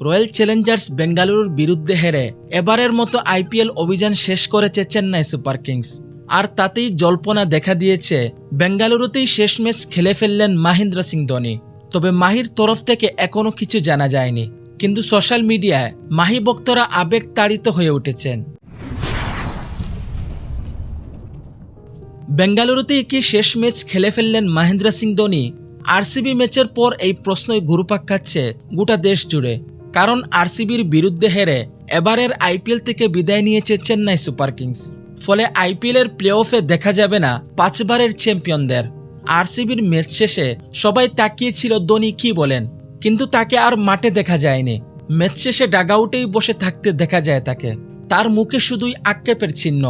Royal Challengers বেঙ্গালুরুর বিরুদ্ধে হেরে এবারের মতো আইপিএল অভিযান শেষ করেছে চেন্নাই সুপার কিংস। আর তাতেই জল্পনা দেখা দিয়েছে বেঙ্গালুরুতেই শেষ ম্যাচ খেলে ফেললেন মহেন্দ্র সিং ধোনি। তবে মাহির তরফ থেকে এখনও কিছু জানা যায়নি, কিন্তু সোশ্যাল মিডিয়ায় মাহি ভক্তরা আবেগ তাড়িত হয়ে উঠেছেন। বেঙ্গালুরুতেই কি শেষ ম্যাচ খেলে ফেললেন মহেন্দ্র সিং ধোনি? আরসিবি ম্যাচের পর এই প্রশ্নই ঘুরপাক খাচ্ছে গোটা দেশ জুড়ে। কারণ আরসিবির বিরুদ্ধে হেরে এবারের আইপিএল থেকে বিদায় নিয়েছে চেন্নাই সুপার কিংস। ফলে আইপিএলের প্লে অফে দেখা যাবে না 5 বারের চ্যাম্পিয়নদের। আরসিবির ম্যাচ শেষে সবাই তাকিয়েছিল ধোনি কি বলেন, কিন্তু তাকে আর মাঠে দেখা যায়নি। ম্যাচ শেষে ডাগআউটেই বসে থাকতে দেখা যায় তাকে। তার মুখে শুধুই আক্ষেপের চিহ্ন,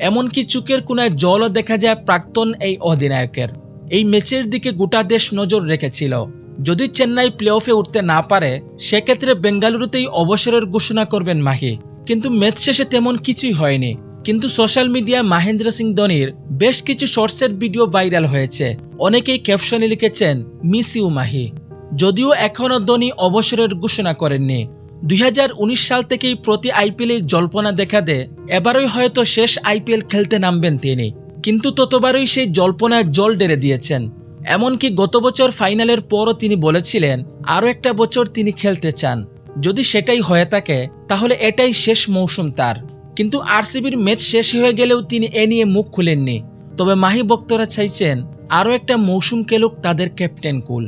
এমনকি চোখের কোনায় জলও দেখা যায় প্রাক্তন এই অধিনায়কের। এই ম্যাচের দিকে গোটা দেশ নজর রেখেছিল। যদি চেন্নাই প্লে অফে উঠতে না পারে সেক্ষেত্রে বেঙ্গালুরুতেই অবসরের ঘোষণা করবেন মাহি। কিন্তু ম্যাচ শেষে তেমন কিছুই হয়নি। কিন্তু সোশ্যাল মিডিয়ায় মহেন্দ্র সিং ধোনির বেশ কিছু শর্টসের ভিডিও ভাইরাল হয়েছে। অনেকেই ক্যাপশনে লিখেছেন মিস ইউ মাহি। যদিও এখনও ধোনি অবসরের ঘোষণা করেননি। 2019 সাল থেকেই প্রতি আইপিএলে জল্পনা দেখা দেয় এবারই হয়তো শেষ আইপিএল খেলতে নামবেন তিনি, কিন্তু ততবারই সেই জল্পনায় জল ঢেলে দিয়েছেন। এমনকি গত বছর ফাইনালের পরও তিনি বলেছিলেন আরও একটা বছর তিনি খেলতে চান। যদি সেটাই হয়ে থাকে তাহলে এটাই শেষ মৌসুম তার। কিন্তু আরসিবির ম্যাচ শেষ হয়ে গেলেও তিনি এ নিয়ে মুখ খুলেননি। তবে মাহি ভক্তরা চাইছেন আরও একটা মৌসুম খেলুক তাদের ক্যাপ্টেন কুল।